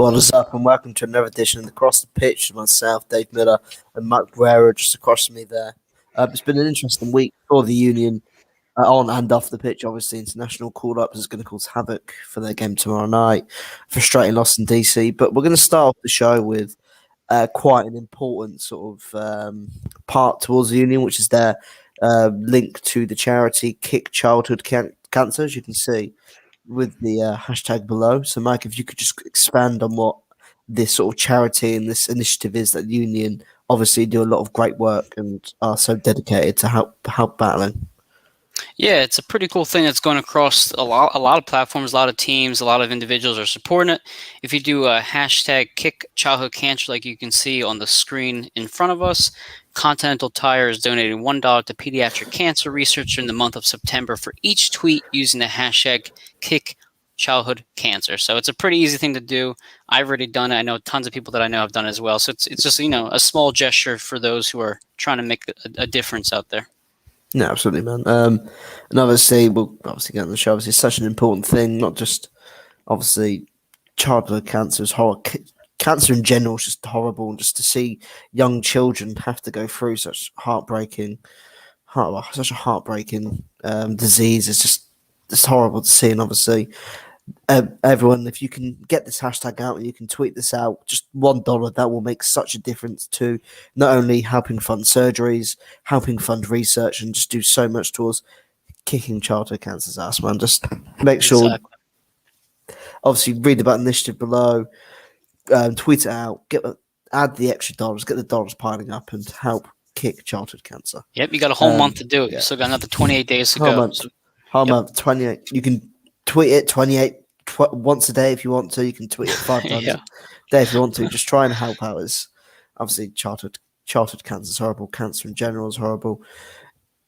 What is up, and welcome to another edition of Across the Pitch with myself, Dave Miller, and Mike Guerrero just across from me there. It's been an interesting week for the Union on and off the pitch. Obviously, international call-ups is going to cause havoc for their game tomorrow night. Frustrating loss in DC, but we're going to start off the show with quite an important sort of part towards the Union, which is their link to the charity Kick Childhood Cancer, as you can see with the hashtag below. So, Mike, if you could just expand on what this sort of charity and this initiative is that the Union obviously do a lot of great work and are so dedicated to help battling. Yeah, it's a pretty cool thing that's going across a lot of platforms, a lot of teams, a lot of individuals are supporting it. If you do a hashtag Kick Childhood Cancer, like you can see on the screen in front of us, Continental Tire is donating $1 to pediatric cancer research in the month of September for each tweet using the hashtag Kick Childhood Cancer. So it's a pretty easy thing to do. I've already done it. I know tons of people that I know have done it as well. So it's just, a small gesture for those who are trying to make a difference out there. No, absolutely, man. And obviously, we'll get on the show. Obviously, it's such an important thing, not just, obviously, childhood cancer is horrible. Cancer in general is just horrible. And just to see young children have to go through such a heartbreaking disease is just horrible to see. And obviously, everyone, if you can get this hashtag out and you can tweet this out, just $1, that will make such a difference to not only helping fund surgeries, helping fund research, and just do so much towards kicking childhood cancer's ass, man. Just make sure, obviously, read about the initiative below, tweet it out, add the extra dollars, get the dollars piling up, and help kick childhood cancer. Yep, you got a whole month to do it. You still got another 28 days to go. Whole month, 28. You can tweet it 28 once a day if you want to. You can tweet it 5 times a day if you want to. Just try and help out. As obviously childhood cancer is horrible. Cancer in general is horrible.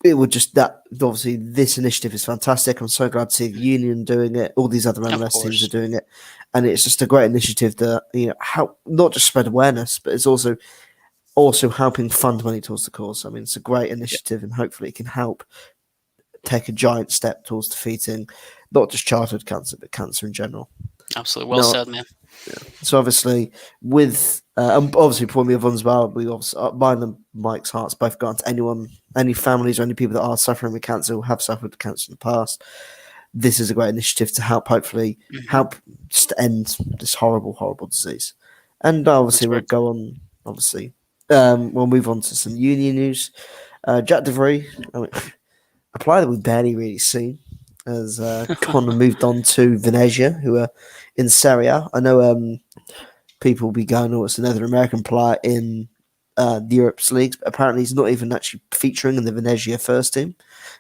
It would just obviously this initiative is fantastic. I'm so glad to see the Union doing it. All these other MLS teams are doing it, and it's just a great initiative to help not just spread awareness, but it's also helping fund money towards the cause. I mean, it's a great initiative, and hopefully it can help take a giant step towards defeating not just childhood cancer, but cancer in general. Absolutely. Well said, man. Yeah. So obviously, with obviously before we move on as well, we obviously mine and Mike's hearts both go out to any families or any people that are suffering with cancer or have suffered with cancer in the past. This is a great initiative to help, hopefully, help just end this horrible, horrible disease. And obviously, we'll go on. Obviously, we'll move on to some Union news. Jack DeVries, a player that we've barely really seen, has gone and moved on to Venezia, who are in Serie A. I know people will be going, it's another American player in the Europe's leagues, but apparently he's not even actually featuring in the Venezia first team.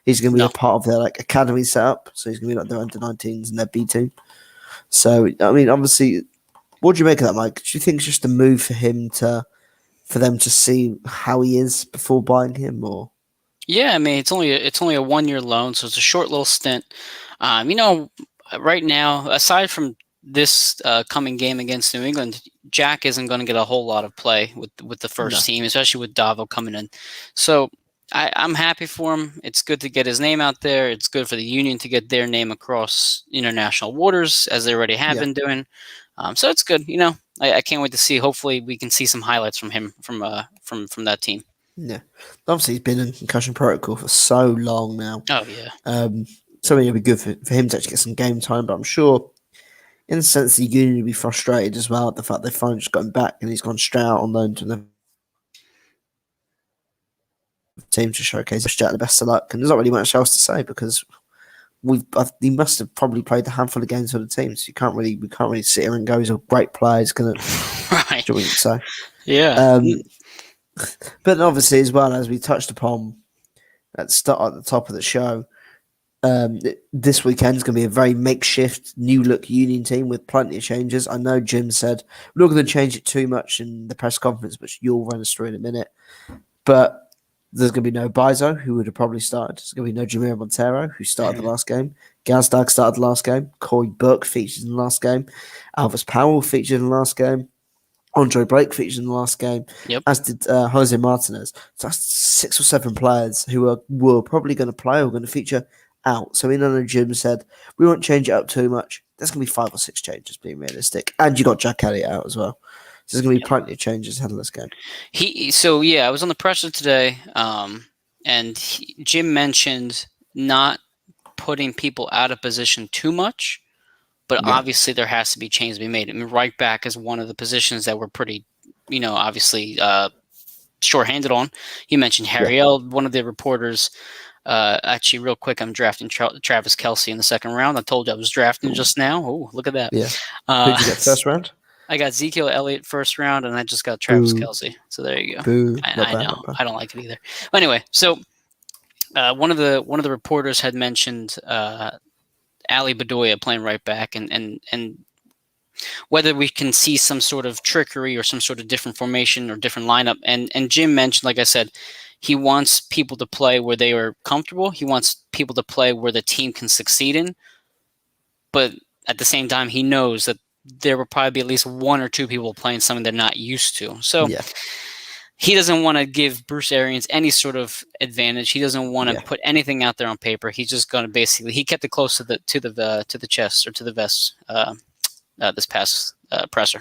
He's going to be a part of their academy setup, so he's going to be their under-19s and their B team. So, I mean, obviously, what do you make of that, Mike? Do you think it's just a move for them to see how he is before buying him, or? Yeah, I mean, it's only a 1-year loan, so it's a short little stint. Right now, aside from this coming game against New England, Jack isn't going to get a whole lot of play with the first team, especially with Davo coming in. So I'm happy for him. It's good to get his name out there. It's good for the Union to get their name across international waters, as they already have been doing. So it's good. I can't wait to see. Hopefully, we can see some highlights from him from that team. Yeah, obviously he's been in concussion protocol for so long now. Oh yeah. So it'll be good for him to actually get some game time. But I'm sure, in a sense, the Union will be frustrated as well at the fact they finally just got him back and he's gone straight out on loan to another team to showcase Jack the best of luck. And there's not really much else to say because he must have probably played a handful of games for the team, so we can't really sit here and go, he's a great player. He's gonna right. Do you say? Yeah. But obviously, as well as we touched upon at the top of the show, this weekend is going to be a very makeshift, new look Union team with plenty of changes. I know Jim said we're not going to change it too much in the press conference, which you'll run us through in a minute. But there's going to be no Bizo, who would have probably started. There's going to be no Jamiro Montero, who started the last game. Gazdag started the last game. Corey Burke featured in the last game. Alvis Powell featured in the last game. Andre Blake featured in the last game, as did Jose Martinez. So that's 6 or 7 players who were probably going to play or going to feature out. So, in on the Jim said, we won't change it up too much. There's going to be 5 or 6 changes, being realistic. And you got Jack Elliott out as well. So, there's going to be plenty of changes ahead of this game. I was on the presser today, and Jim mentioned not putting people out of position too much, but obviously there has to be changes to be made. I mean, right back is one of the positions that we're pretty, obviously short-handed on. He mentioned Harry L. One of the reporters, actually, real quick, I'm drafting Travis Kelce in the second round. I told you I was drafting just now. Oh, look at that. Yeah. Who'd you get first round? I got Ezekiel Elliott first round, and I just got Travis Kelce. So there you go. Boo. I know. I don't like it either. But anyway, so one of the reporters had mentioned Ali Bedoya playing right back, and whether we can see some sort of trickery or some sort of different formation or different lineup. And Jim mentioned, like I said, he wants people to play where they are comfortable. He wants people to play where the team can succeed in. But at the same time, he knows that there will probably be at least one or two people playing something they're not used to. So he doesn't want to give Bruce Arians any sort of advantage. He doesn't want to put anything out there on paper. He's just going to basically, he kept it close to the chest or to the vest this past presser.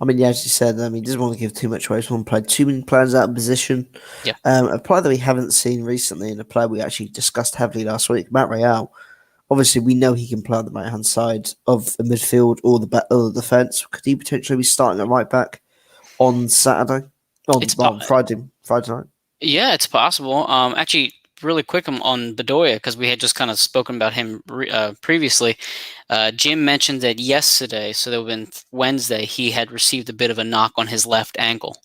I mean, as you said, he doesn't want to give too much away. He doesn't want to play too many players out of position. Yeah. A player that we haven't seen recently, and a player we actually discussed heavily last week, Matt Real. Obviously, we know he can play on the right-hand side of the midfield or the defence. Could he potentially be starting at right back on Saturday? On Friday night? Yeah, it's possible. Actually, really quick on Bedoya, because we had just kind of spoken about him previously. Jim mentioned that yesterday, so that would have been Wednesday, he had received a bit of a knock on his left ankle.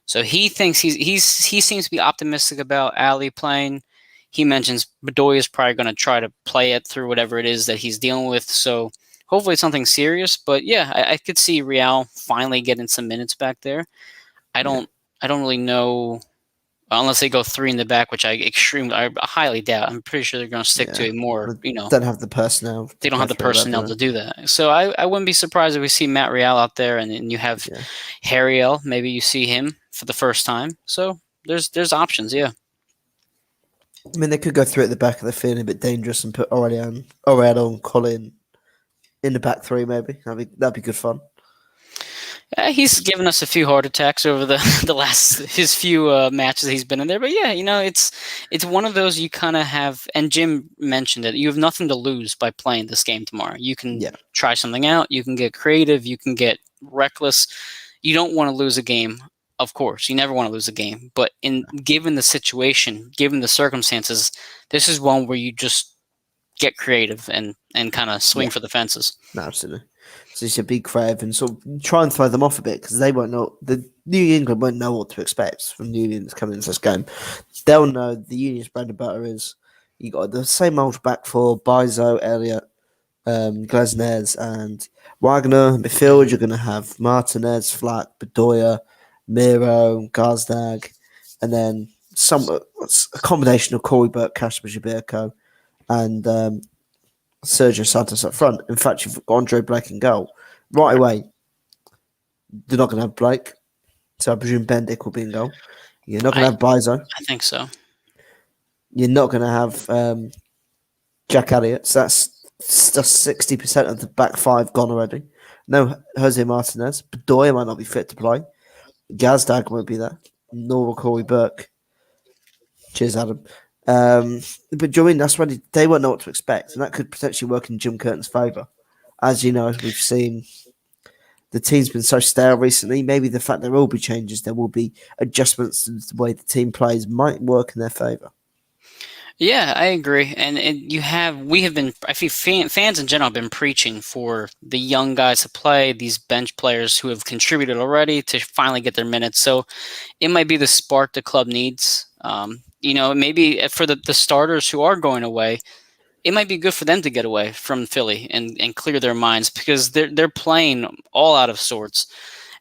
So he thinks he seems to be optimistic about Ali playing. He mentions Bedoya is probably going to try to play it through whatever it is that he's dealing with. So hopefully it's something serious. But yeah, I could see Real finally getting some minutes back there. I don't really know, unless they go 3 in the back, which I highly doubt. I'm pretty sure they're going to stick to a more, don't have the personnel. They don't have the personnel to do that. So I wouldn't be surprised if we see Matt Real out there, and you have Harry L. Maybe you see him for the first time. So there's options, yeah. I mean, they could go through at the back of the field a bit dangerous and put Aurelio Colin in the back three, maybe. That'd be good fun. He's given us a few heart attacks over the last his few matches he's been in there, but yeah, it's one of those you kind of have. And Jim mentioned it. You have nothing to lose by playing this game tomorrow. You can try something out. You can get creative. You can get reckless. You don't want to lose a game, of course. You never want to lose a game. But given the situation, given the circumstances, this is one where you just get creative and kind of swing for the fences. No, absolutely. So it's a big creative and sort of try and throw them off a bit, because they won't know. The New England won't know what to expect from the Unions coming into this game. They'll know the Union's bread and butter is you got the same old back four: Bizo, Elliott, Glesnes, and Wagner. In midfield, you're going to have Martinez, Flack, Bedoya, Miro, Gazdag, and then a combination of Corey Burke, Kasper Jabirko, and Sergio Santos up front. In fact, you've got Andre Blake in goal. Right away, they're not going to have Blake, so I presume Bendick will be in goal. You're not going to have Bizo. I think so. You're not going to have Jack Elliott. So that's 60% of the back five gone already. No Jose Martinez. Bedoya might not be fit to play. Gazdag won't be there. Nor will Corey Burke. Cheers, Adam. But do you know what I mean? That's when they won't know what to expect, and that could potentially work in Jim Curtin's favour. As you know, as we've seen, the team's been so stale recently. Maybe the fact there will be changes, there will be adjustments to the way the team plays, might work in their favour. Yeah, I agree. And we have been, I think fans in general have been preaching for the young guys to play, these bench players who have contributed already to finally get their minutes. So it might be the spark the club needs. Maybe for the starters who are going away, it might be good for them to get away from Philly and clear their minds, because they're playing all out of sorts.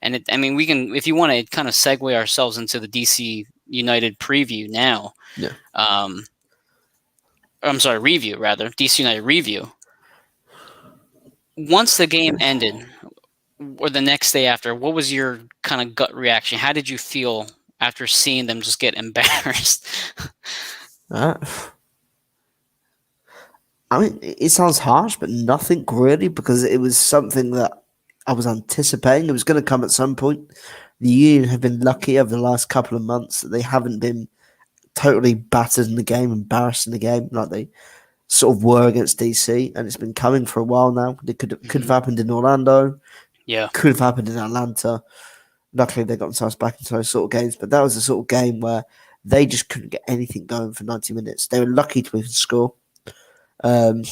And we can, if you want to kind of segue ourselves into the DC United preview now. Yeah. I'm sorry, review rather. DC United review. Once the game ended, or the next day after, what was your kind of gut reaction? How did you feel after seeing them just get embarrassed? I mean, it sounds harsh, but nothing really, because it was something that I was anticipating. It was going to come at some point. The Union have been lucky over the last couple of months that they haven't been totally battered in the game, embarrassed in the game, like they sort of were against DC, and it's been coming for a while now. It could have happened in Orlando, Yeah. could have happened in Atlanta. Luckily, they got themselves back into those sort of games, but that was the sort of game where they just couldn't get anything going for 90 minutes. They were lucky to even score. Oh,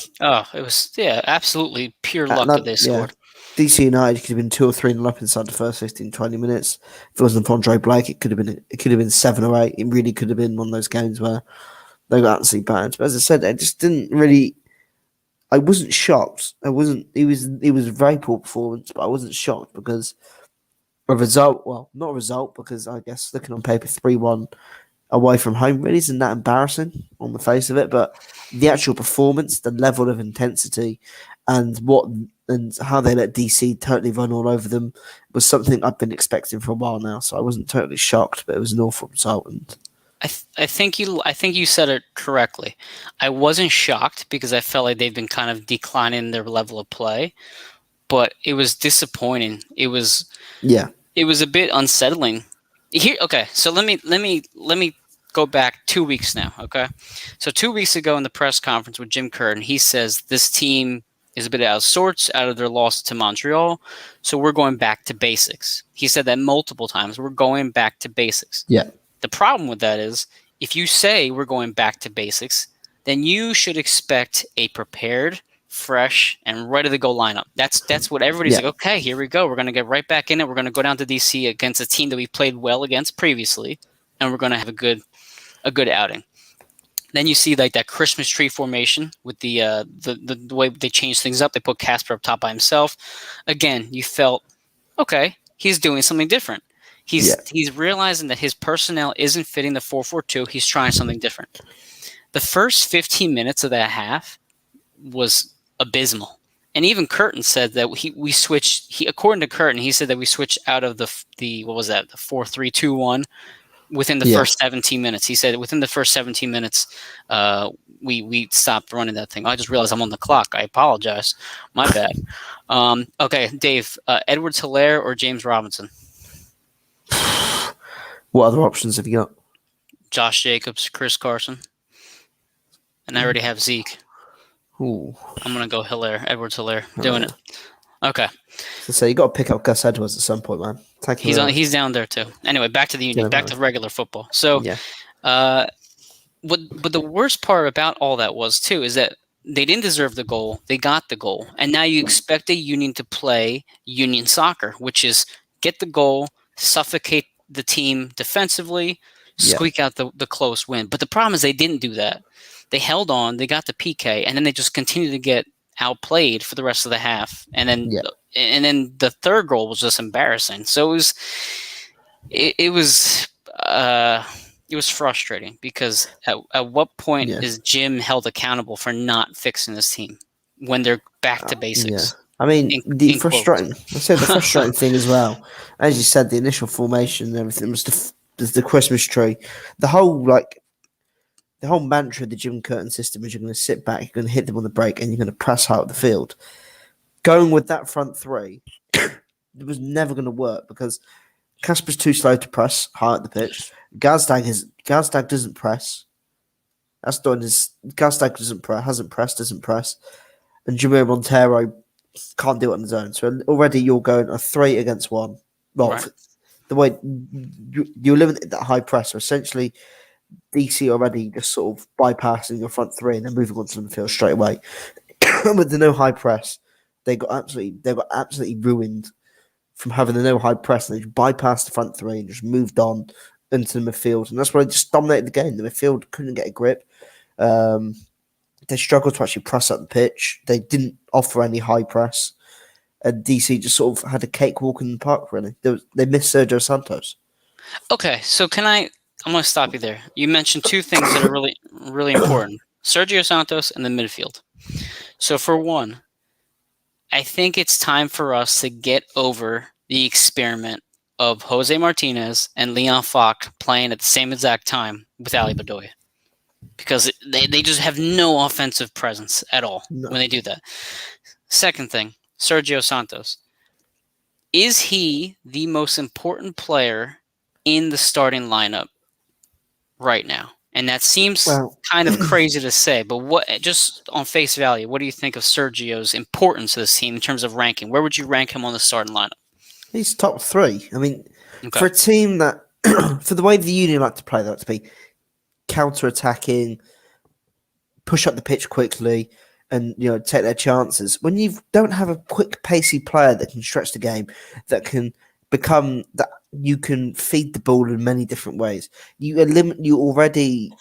it was absolutely pure luck that Atlanta, they yeah, scored. DC United could have been 2 or 3 up inside the first 15, 20 minutes. If it wasn't for Andre Blake, it could have been 7 or 8. It really could have been one of those games where they got absolutely bad. But as I said, I just didn't really. I wasn't shocked. I wasn't. It was a very poor performance, but I wasn't shocked because a result. Well, not a result because I guess looking on paper, 3-1 away from home really isn't that embarrassing on the face of it. But the actual performance, the level of intensity, and how they let DC totally run all over them was something I've been expecting for a while now. So I wasn't totally shocked, but it was an awful result. And I think you said it correctly. I wasn't shocked because I felt like they've been kind of declining their level of play, but it was disappointing. yeah, It was a bit unsettling. Here, okay. So let me go back 2 weeks now. Okay, so 2 weeks ago in the press conference with Jim Curtin, he says this team is a bit out of sorts out of their loss to Montreal, so we're going back to basics. He said that multiple times. We're going back to basics. yeah, The problem with that is if you say we're going back to basics, then you should expect a prepared, fresh, and ready to go lineup. That's what everybody's yeah, like, okay, here we go. We're going to get right back in it. We're going to go down to DC against a team that we played well against previously, and we're going to have a good outing. Then you see like that Christmas tree formation with the way they changed things up. They put Casper up top by himself. Again, you felt okay, he's doing something different. yeah, He's realizing that his personnel isn't fitting the 4-4-2. He's trying something different. The first 15 minutes of that half was abysmal. And even Curtin said that we switched. According to Curtin, he said that we switched out of the what was that, the 4-3-2-1 within the yeah. first 17 minutes. He said within the first 17 minutes, we stopped running that thing. I just realized I'm on the clock. I apologize. My bad. Okay, Dave, Edwards-Helaire or James Robinson? What other options have you got? Josh Jacobs, Chris Carson. And I already have Zeke. Ooh. I'm going to go Edwards-Helaire. Doing it. Okay. So you got to pick up Gus Edwards at some point, man. Thank you. He's down there too. Anyway, back to the Union, back to regular football. So, yeah, but the worst part about all that was too is that they didn't deserve the goal. They got the goal, and now you expect a Union to play Union soccer, which is get the goal, suffocate the team defensively, squeak out the close win. But the problem is they didn't do that. They held on, they got the PK, and then they just continued to get outplayed for the rest of the half. And then the third goal was just embarrassing. So it was frustrating because at what point is Jim held accountable for not fixing this team when they're back to basics? Yeah. I mean, the frustrating thing as well, as you said, the initial formation and everything was the Christmas tree. The whole mantra of the Jim Curtin system is you're going to sit back, you're going to hit them on the break, and you're going to press hard up the field. Going with that front three, it was never going to work because Casper's too slow to press high at the pitch. Gazdag doesn't press. Gazdag hasn't pressed, and Jameer Montero can't do it on his own. So already you're going a 3 against 1. Well, right. The way you're limited that high press, so essentially DC already just sort of bypassing your front three and then moving on to the midfield straight away. With the no high press, they got absolutely ruined from having the no high press, and they just bypassed the front three and just moved on into the midfield, and that's why they just dominated the game. The midfield couldn't get a grip. They struggled to actually press up the pitch. They didn't offer any high press, and DC just sort of had a cakewalk in the park. Really, they missed Sergio Santos. Okay, so I'm going to stop you there. You mentioned two things that are really, really important: Sergio Santos and the midfield. So for one, I think it's time for us to get over the experiment of Jose Martinez and Leon Falk playing at the same exact time with Ali Bedoya. because they just have no offensive presence at all when No. they do that. Second thing, Sergio Santos. Is he the most important player in the starting lineup right now? And that seems Well, kind of crazy to say, but what, just on face value, what do you think of Sergio's importance to this team in terms of ranking? Where would you rank him on the starting lineup? he's top three. I mean, Okay. for a team that, for the way the Union like to play, they like to be counter-attacking, push up the pitch quickly, and take their chances. When you don't have a quick, pacey player that can stretch the game, that can become that you can feed the ball in many different ways. You already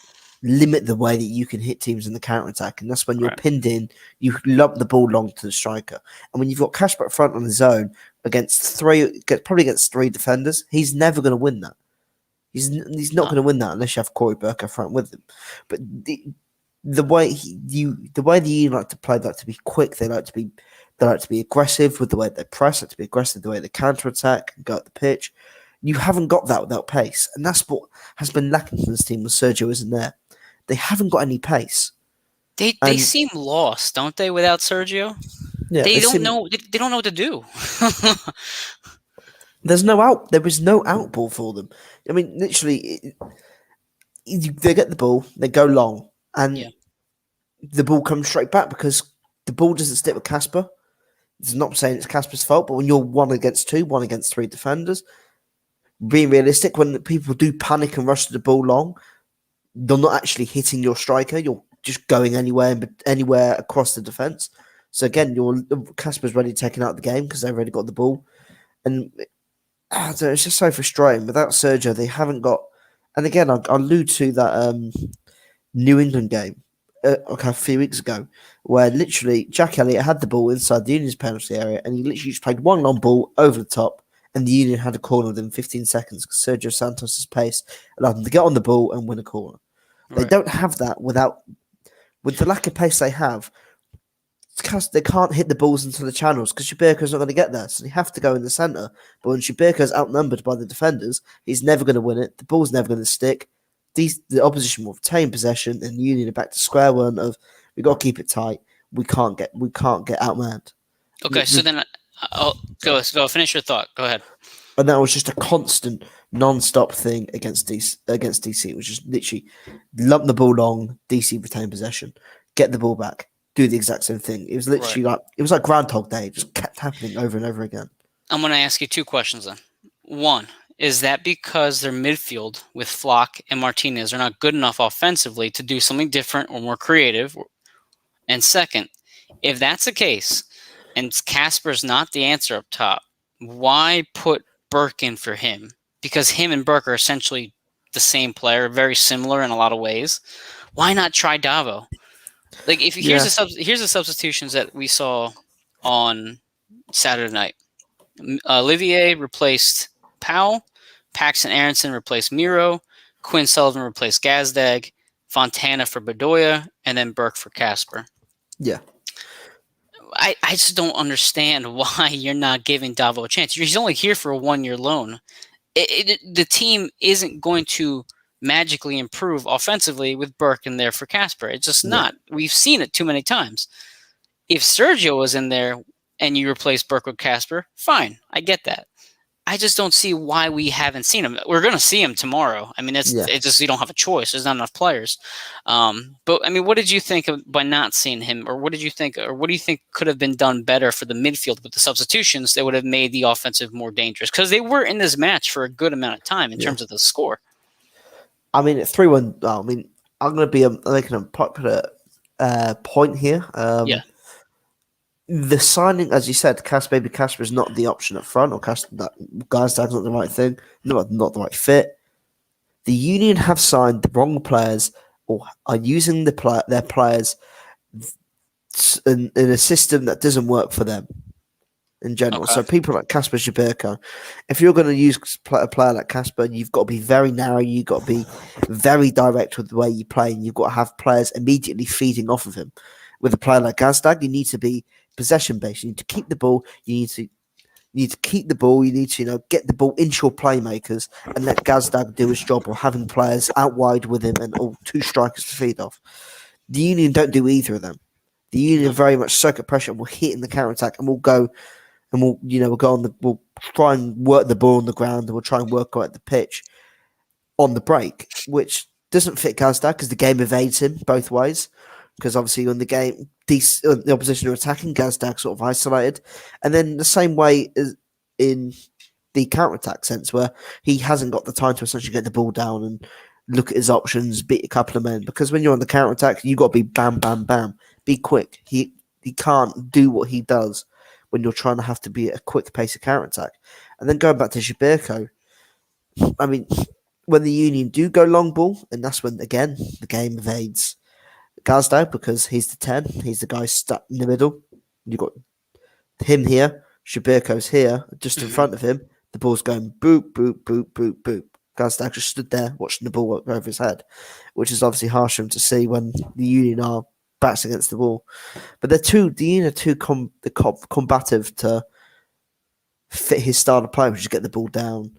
limit the way that you can hit teams in the counter attack, and that's when you're Right. pinned in. You lob the ball long to the striker, and when you've got Casper up front on his own probably against three defenders, he's never going to win that. He's not No. going to win that unless you have Corey Burke up front with him. But the way the Union like to play, they like to be quick. They like to be aggressive with the way they press. Like to be aggressive the way they counter attack and go up the pitch. You haven't got that without pace, and that's what has been lacking from this team when Sergio isn't there. They haven't got any pace, They and seem lost, don't they, without Sergio? yeah, They don't know they don't know what to do. there's no out. There is no out ball for them. I mean, literally, they get the ball, they go long, Yeah. and the ball comes straight back because the ball doesn't stick with Casper. It's not saying it's Casper's fault, but when you're 1 against 2, 1 against 3 defenders, being realistic, when people do panic and rush to the ball long, they're not actually hitting your striker. You're just going anywhere across the defense. So again, your Casper's already taken out the game because they've already got the ball, and I don't know, it's just so frustrating. Without Sergio, they haven't got. And again, I allude to that New England game a few weeks ago, where literally Jack Elliott had the ball inside the Union's penalty area, and he literally just played one long ball over the top, and the Union had a corner within 15 seconds because Sergio Santos' pace allowed them to get on the ball and win a corner. They Right. don't have that with the lack of pace they have. They can't hit the balls into the channels because Shibirko's not going to get there, so they have to go in the centre. But when Shibirko's outnumbered by the defenders, he's never going to win it. The ball's never going to stick. The opposition will retain possession, and Union are back to square one of we've got to keep it tight. We can't get outmanned. Okay, so then I'll go finish your thought. Go ahead. And that was just a constant, non-stop thing against DC. It was just literally lump the ball long, DC retain possession, get the ball back, do the exact same thing. It was literally like Groundhog Day. It just kept happening over and over again. I'm going to ask you two questions then. One, is that because their midfield with Flock and Martinez are not good enough offensively to do something different or more creative? And second, if that's the case, and Casper's not the answer up top, why put Burke in for him? Because him and Burke are essentially the same player, very similar in a lot of ways. Why not try Davo? Like, here's the substitutions that we saw on Saturday night. Olivier replaced Powell, Paxton Aronson replaced Miro, Quinn Sullivan replaced Gazdag, Fontana for Bedoya, and then Burke for Casper. Yeah. I just don't understand why you're not giving Davo a chance. He's only here for a 1-year loan. The team isn't going to magically improve offensively with Burke in there for Casper. It's just not. We've seen it too many times. If Sergio was in there and you replace Burke with Casper, fine. I get that. I just don't see why we haven't seen him. We're going to see him tomorrow. I mean, it's just you don't have a choice. There's not enough players. But I mean, what did you think by not seeing him, or what do you think could have been done better for the midfield with the substitutions that would have made the offensive more dangerous? Because they were in this match for a good amount of time in terms of the score. I mean, at 3-1. I mean, I'm going to be making a popular point here. The signing, as you said, Casper is not the option up front, or Guy's not the right thing, not the right fit. The Union have signed the wrong players, or are using their players in a system that doesn't work for them in general. Okay. So people like Casper Shibirko, if you're going to use a player like Casper, you've got to be very narrow. You've got to be very direct with the way you play, and you've got to have players immediately feeding off of him. With a player like Gazdag, you need to be possession based. You need to keep the ball. You need to You need to keep the ball. You need to, get the ball into your playmakers and let Gazdag do his job of having players out wide with him and all two strikers to feed off. The Union don't do either of them. The Union No. very much circuit pressure and will hit in the counter attack and we'll go and we'll try and work the ball on the ground and we'll try and work out the pitch on the break, which doesn't fit Gazdag because the game evades him both ways. Because obviously on the game, the opposition are attacking, Gazdag sort of isolated. And then the same way as in the counter-attack sense where he hasn't got the time to essentially get the ball down and look at his options, beat a couple of men. Because when you're on the counter-attack, you've got to be bam, bam, bam. Be quick. He can't do what he does when you're trying to have to be at a quick pace of counter-attack. And then going back to Shibirko, I mean, when the Union do go long ball, and that's when, again, the game evades Gazdag because he's the 10. He's the guy stuck in the middle. You've got him here. Shibirko's here, just in front of him. The ball's going boop, boop, boop, boop, boop. Gazdag just stood there watching the ball go over his head, which is obviously harsh for him to see when the Union are backs against the wall. But the Union are too combative to fit his style of play, which is get the ball down.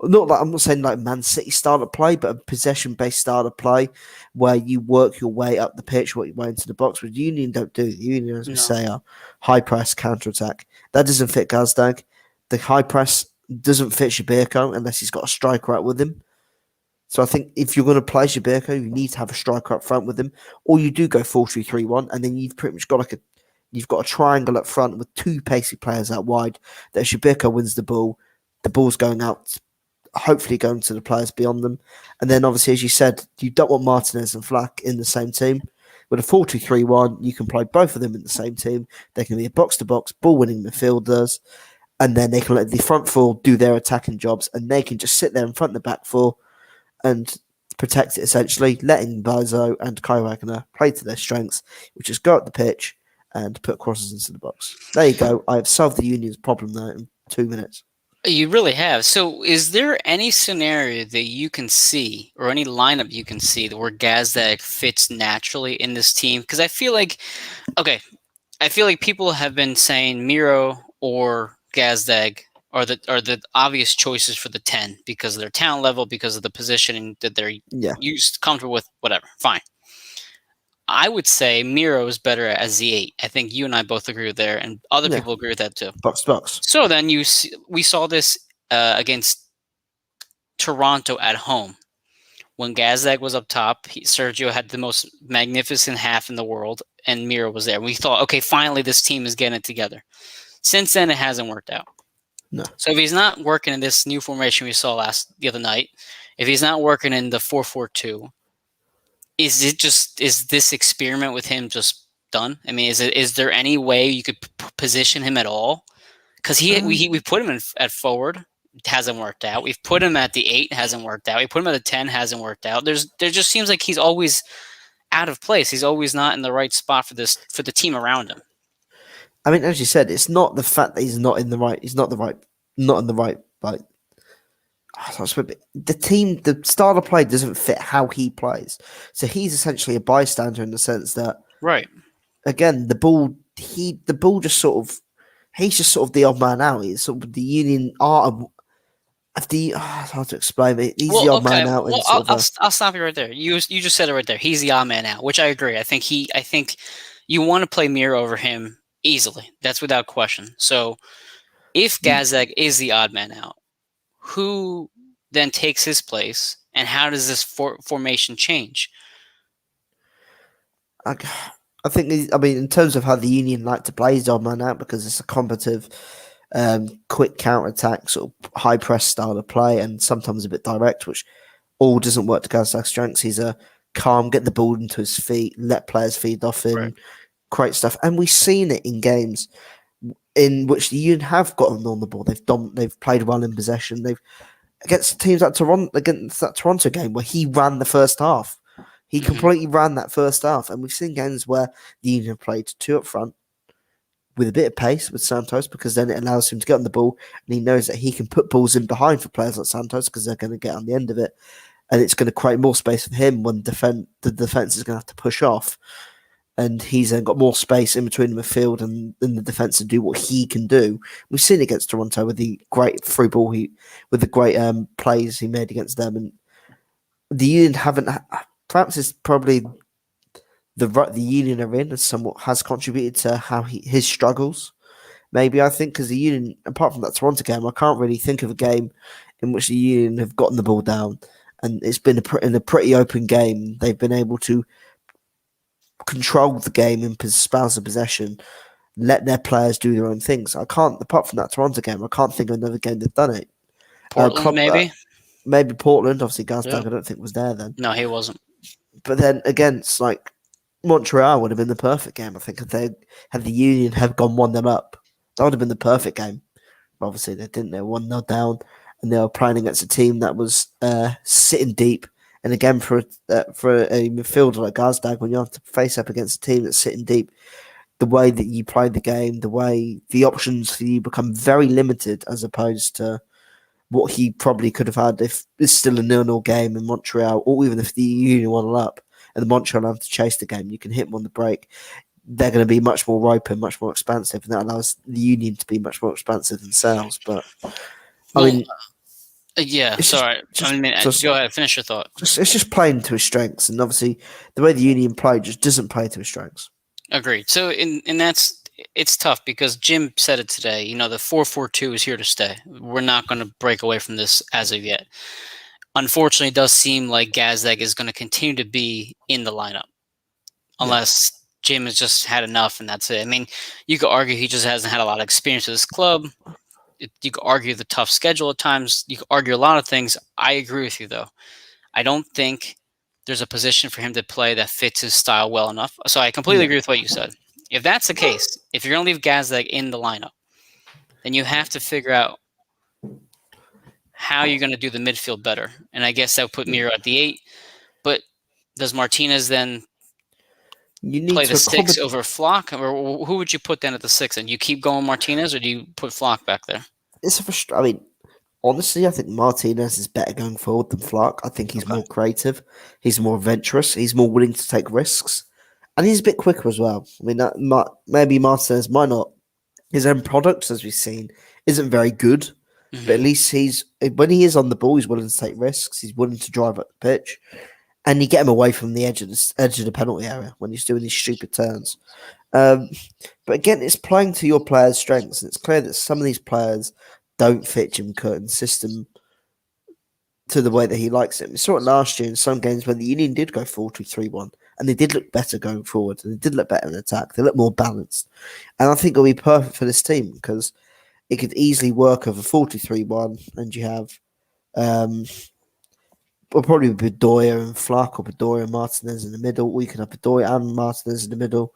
I'm not saying like Man City style of play, but a possession-based style of play where you work your way up the pitch, work your way into the box, which Union don't do. The Union, as we say, are high press, counter-attack. That doesn't fit Gazdag. The high press doesn't fit Shibirko unless he's got a striker out with him. So I think if you're going to play Shibirko, you need to have a striker up front with him, or you do go 4-3-3-1, and then you've pretty much got you've got a triangle up front with two pacey players out wide. That Shibirko wins the ball's going out, hopefully going to the players beyond them. And then obviously, as you said, you don't want Martinez and Flack in the same team. With a 4-2-3-1, you can play both of them in the same team. They can be a box-to-box, ball-winning midfielders, and then they can let the front four do their attacking jobs, and they can just sit there in front of the back four and protect it, essentially, letting Bizo and Kai Wagner play to their strengths, which is go up the pitch and put crosses into the box. There you go. I have solved the Union's problem there in 2 minutes. You really have. So is there any scenario that you can see or any lineup you can see where Gazdag fits naturally in this team? Because I feel like people have been saying Miro or Gazdag are the obvious choices for the 10 because of their talent level, because of the positioning that they're used comfortable with, whatever. Fine. I would say Miro is better as the 8. I think you and I both agree with there, and other people agree with that too. Box to box. So then we saw this against Toronto at home. When Gazdag was up top, Sergio had the most magnificent half in the world, and Miro was there. We thought, okay, finally this team is getting it together. Since then, it hasn't worked out. No. So if he's not working in this new formation we saw the other night, if he's not working in the 4-4-2, is this experiment with him just done? I mean, is there any way you could position him at all? Because we put him at forward, it hasn't worked out. We've put him at the 8, hasn't worked out. We put him at the 10, hasn't worked out. There just seems like he's always out of place. He's always not in the right spot for the team around him. I mean, as you said, it's not the fact that he's not in the right. Like, the style of play doesn't fit how he plays. So he's essentially a bystander in the sense that, right? Again, the ball just sort of, he's just sort of the odd man out. He's sort of the Union art of the. It's hard to explain it. He's the odd man out. Well, I'll stop you right there. You just said it right there. He's the odd man out, which I agree. I think you want to play Miro over him easily. That's without question. So if Gazdag is the odd man out, who then takes his place, and how does this formation change? I think, in terms of how the Union like to play, he's odd man out because it's a combative, quick counter-attack, sort of high-press style of play, and sometimes a bit direct, which all doesn't work to Gazdag's strengths. He's a calm, get the ball into his feet, let players feed off him, create stuff. And we've seen it in games in which the Union have gotten on the ball. They've played well in possession. They've against teams like Toronto, against that Toronto game where he ran the first half. He completely ran that first half. And we've seen games where the Union have played 2 up front with a bit of pace with Santos, because then it allows him to get on the ball, and he knows that he can put balls in behind for players like Santos because they're going to get on the end of it. And it's going to create more space for him when the defense is going to have to push off. and he's then got more space in between the midfield and the defence to do what he can do. We've seen it against Toronto with the great through ball with the great plays he made against them, and the Union haven't. Perhaps it's probably the Union are in, and somewhat has contributed to how his struggles. Maybe I think because the Union, apart from that Toronto game, I can't really think of a game in which the Union have gotten the ball down, and it's been in a pretty open game. They've been able to control the game in spouse of possession, let their players do their own things. I can't, apart from that Toronto game, I can't think of another game they've done it. Portland, maybe. Maybe Portland. Obviously, Yeah. Gazdag, I don't think was there then. No, he wasn't. But then against like Montreal would have been the perfect game. I think if they had the Union have gone 1-0 up, that would have been the perfect game. But obviously, they didn't. They were 1-0 down, and they were playing against a team that was sitting deep. And again, for a midfielder like Gazdag, when you have to face up against a team that's sitting deep, the way that you play the game, the options for you become very limited as opposed to what he probably could have had if it's still a 0-0 game in Montreal, or even if the Union 1 up and the Montreal have to chase the game, you can hit them on the break. They're going to be much more open, much more expansive, and that allows the Union to be much more expansive themselves. But I mean, yeah. Sorry, go ahead. Finish your thought. It's just playing to his strengths, and obviously the way the Union play just doesn't play to his strengths. Agreed. So, it's tough because Jim said it today. You know, the 4-4-2 is here to stay. We're not going to break away from this as of yet. Unfortunately, it does seem like Gazdag is going to continue to be in the lineup unless Jim has just had enough and that's it. I mean, you could argue he just hasn't had a lot of experience with this club. You could argue the tough schedule at times. You could argue a lot of things. I agree with you, though. I don't think there's a position for him to play that fits his style well enough. So I completely agree with what you said. If that's the case, if you're going to leave Gazdag in the lineup, then you have to figure out how you're going to do the midfield better. And I guess that would put Miro at the 8. But does Martinez then play the 6 over Flock? Or who would you put then at the 6? And you keep going Martinez, or do you put Flock back there? I mean, honestly, I think Martinez is better going forward than Flock. I think he's more creative. He's more adventurous. He's more willing to take risks. And he's a bit quicker as well. I mean, maybe Martinez might not. His end product, as we've seen, isn't very good. Mm-hmm. But at least when he is on the ball, he's willing to take risks. He's willing to drive up the pitch. And you get him away from the edge of the penalty area when he's doing these stupid turns. But again, it's playing to your players' strengths. And it's clear that some of these players don't fit Jim Curtin's system to the way that he likes it. We saw it last year in some games when the Union did go 4-2-3-1, and they did look better going forward, and they did look better in attack. They looked more balanced. And I think it'll be perfect for this team because it could easily work over 4-2-3-1, and you have probably Bedoya and Flack, or Bedoya and Martinez in the middle, or you can have Bedoya and Martinez in the middle.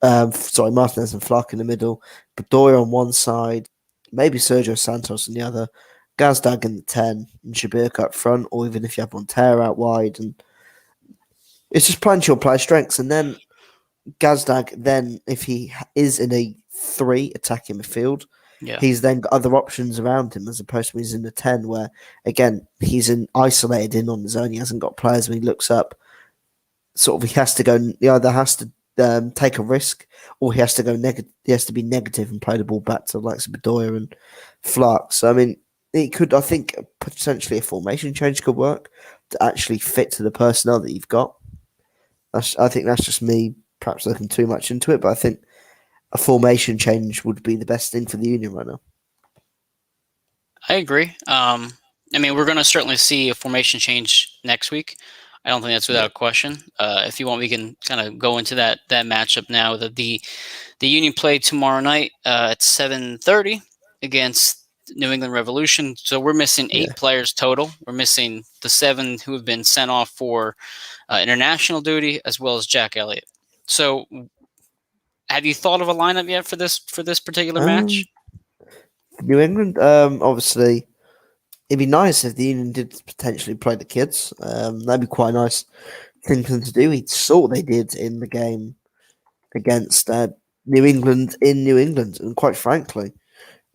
Martinez and Flack in the middle, Bedoya on one side, maybe Sergio Santos on the other, Gazdag in the 10, and Shabirka up front, or even if you have Montero out wide. And it's just playing to your player strengths. And then Gazdag, then if he is in a 3 attacking midfield, he's then got other options around him as opposed to when he's in the 10, where, again, he's isolated in on his own. He hasn't got players when he looks up. Sort of, he has to go, he either has to take a risk, or he has to go negative. He has to be negative and play the ball back to the likes of Bedoya and Flark. So I mean, it could. I think potentially a formation change could work to actually fit to the personnel that you've got. I think that's just me, perhaps looking too much into it, but I think a formation change would be the best thing for the Union right now. I agree. I mean, we're going to certainly see a formation change next week. I don't think that's without question. If you want, we can kind of go into that matchup now. The Union play tomorrow night at 7:30 against New England Revolution. So we're missing 8 players total. We're missing the 7 who have been sent off for international duty, as well as Jack Elliott. So, have you thought of a lineup yet for this particular match? New England, obviously. It'd be nice if the Union did potentially play the kids. That'd be quite a nice thing for them to do. He saw what they did in the game against New England in New England. And quite frankly,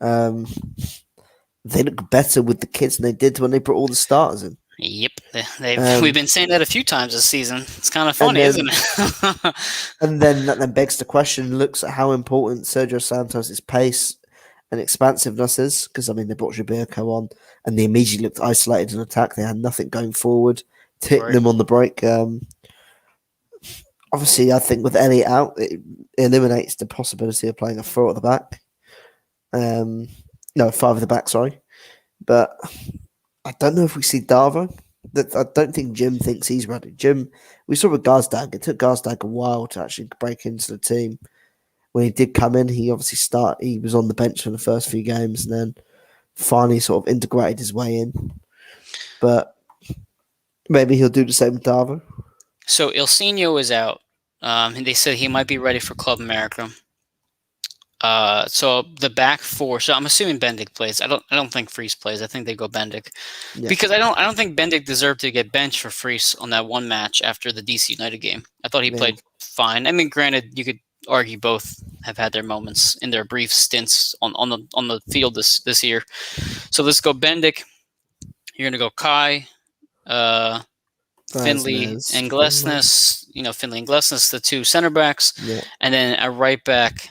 they look better with the kids than they did when they put all the starters in. Yep, we've Um, been saying that a few times this season. It's kind of and funny, isn't then it? and then that then begs the question: looks at how important Sergio Santos' pace and expansiveness is, because I mean they brought Jabirko on, and they immediately looked isolated in attack. They had nothing going forward to hit Right. them on the break. Obviously, I think with Elliot out, it eliminates the possibility of playing a four at the back. No, five at the back. Sorry, but I don't know if we see Darvo. That I don't think Jim thinks he's ready. Jim, we saw with Gazdag. It took Gazdag a while to actually break into the team. When he did come in, he obviously He was on the bench for the first few games, and then finally sort of integrated his way in. But maybe he'll do the same with Darvo. So Ilsinho is out. And they said he might be ready for Club America. So the back four. So I'm assuming Bendik plays. I don't think Freese plays. I think they go Bendik Yeah, because I don't think Bendik deserved to get benched for Freese on that one match after the DC United game. I thought he yeah, played fine. I mean, granted, you could argue both have had their moments in their brief stints on the field this year. So let's go Bendik. You're gonna go Kai, uh, Finley, Vasquez, and Finley. Glesnes. Finley and Glesnes, the two center backs, Yeah, and then a right back.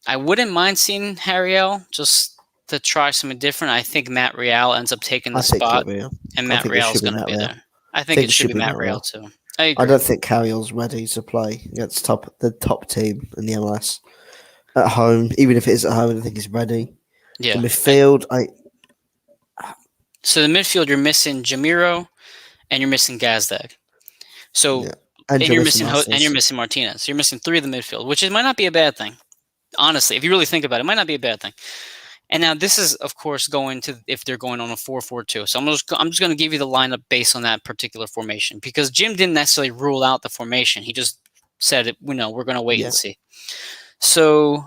I wouldn't mind seeing Harriel just to try something different. I think Matt Real ends up taking the I think spot, it'll be. and I Matt think it Real is should be going to Matt be Real. there. I I think think it it should should be be Matt Matt Real Real. too. I I agree. don't think Carriel's ready to play against the top team in the MLS at home. Even if it is at home, I don't think he's ready. The Yeah. midfield, So the midfield, you're missing Jamiro and you're missing Gazdag. So yeah, and and you're Jeremy missing and you're Martinez. missing Martinez. You're missing three of the midfield, which might not be a bad thing. Honestly, if you really think about it, it might not be a bad thing. And now this is, of course, going to if they're going on a 4-4-2. So I'm just going to give you the lineup based on that particular formation because Jim didn't necessarily rule out the formation. He just said, we're going to wait and Yeah, see. So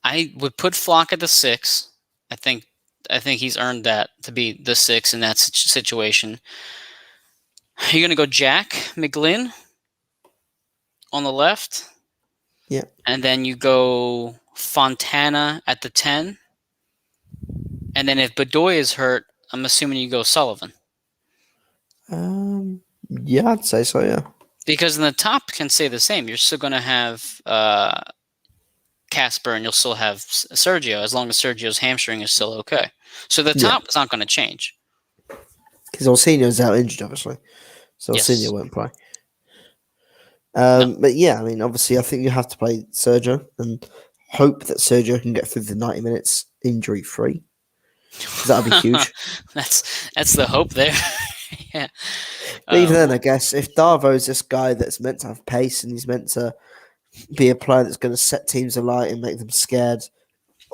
I would put Flock at the 6. I think I think he's earned that to be the 6 in that situation. You're going to go Jack McGlynn on the left, yeah. and then you go Fontana at the 10. And then if Bedoya is hurt, I'm assuming you go Sullivan. Yeah, I'd say so. Yeah, Because in the top can stay the same. You're still going to have Casper and you'll still have Sergio as long as Sergio's hamstring is still okay. So the yeah. top is not going to change. Because Orsino's out injured, obviously, so Orsino Yes. won't play. No. But yeah, I mean, obviously, I think you have to play Sergio and hope that Sergio can get through the 90 minutes injury free because that would be huge. that's the hope there. Yeah. But even then, I guess if Darvo's this guy that's meant to have pace and he's meant to be a player that's going to set teams alight and make them scared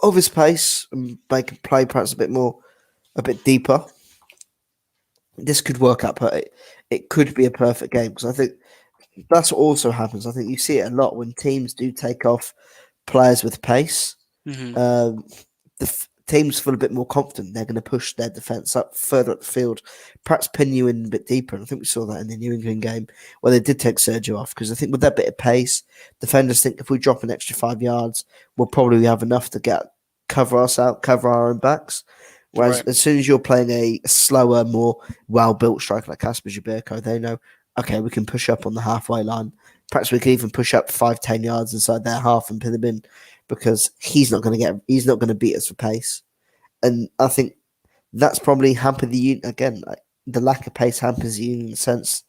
of his pace and make him play perhaps a bit deeper, this could work out. It could be a perfect game because I think that's what also happens. I think you see it a lot when teams do take off players with pace. hmm Um, teams feel a bit more confident. They're going to push their defense up further up the field, perhaps pin you in a bit deeper. And I think we saw that in the New England game where they did take Sergio off because I think with that bit of pace, defenders think if we drop an extra 5 yards, we'll probably have enough to cover us out, cover our own backs. Whereas Right. as soon as you're playing a slower, more well-built striker like Casper Jabirko, they know, okay, we can push up on the halfway line. Perhaps we can even push up 5-10 yards inside their half and pin them in because he's not going to beat us for pace. And I think that's probably hampered the Union again. Like, the lack of pace hampers the Union in the sense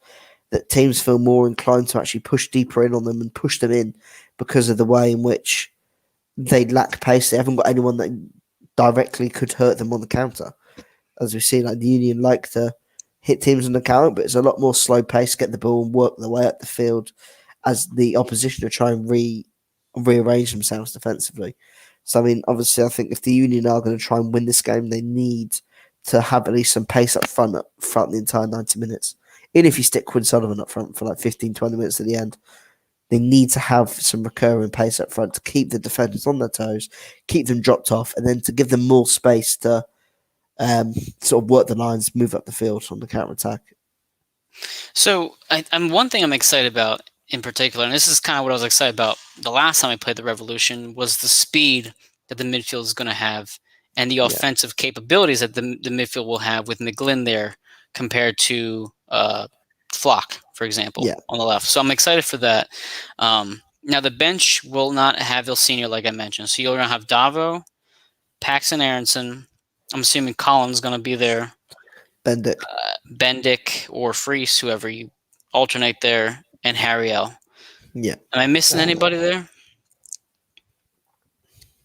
that teams feel more inclined to actually push deeper in on them and push them in because of the way in which they lack pace. They haven't got anyone that directly could hurt them on the counter. As we've seen, like the Union like to hit teams on the counter, but it's a lot more slow pace, get the ball and work their way up the field as the opposition are trying to rearrange themselves defensively. So, I mean, obviously, I think if the Union are going to try and win this game, they need to have at least some pace up front the entire 90 minutes. Even if you stick Quinn Sullivan up front for like 15, 20 minutes at the end, they need to have some recurring pace up front to keep the defenders on their toes, keep them dropped off, and then to give them more space to sort of work the lines, move up the field on the counter attack. So I'm one thing I'm excited about in particular, and this is kind of what I was excited about the last time I played the Revolution, was the speed that the midfield is going to have and the Yeah. offensive capabilities that the midfield will have with McGlynn there compared to Flock, for example, Yeah. on the left. So I'm excited for that. Now the bench will not have Il Senior, like I mentioned. So you're going to have Davo, Paxton Aronson. I'm assuming Colin's going to be there. Bendick. Bendick or Freese, whoever you alternate there, and Harriel. Yeah. Am I missing anybody there?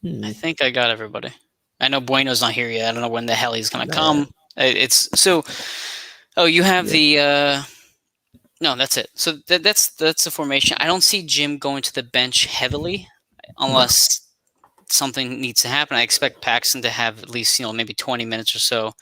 I Hmm. think I got everybody. I know Bueno's not here yet. I don't know when the hell he's going to No, yeah. come. It's so. Oh, you have Yeah. the. No, that's it. So that's the formation. I don't see Jim going to the bench heavily, No. unless something needs to happen. I expect Paxton to have at least maybe 20 minutes or so.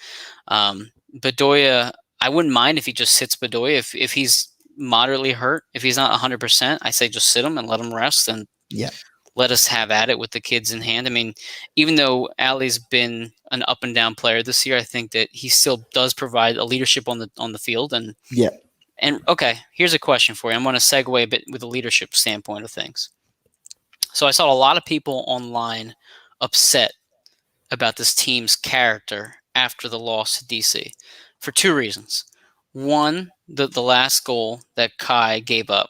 Bedoya, I wouldn't mind if he just sits Bedoya if he's moderately hurt. If he's not 100%, I say just sit him and let him rest and Yeah. let us have at it with the kids in hand. I mean, even though Ali's been an up and down player this year, I think that he still does provide a leadership on the field. Yeah. And okay, here's a question for you. I'm going to segue a bit with the leadership standpoint of things. So I saw a lot of people online upset about this team's character after the loss to DC for two reasons. One, the last goal that Kai gave up,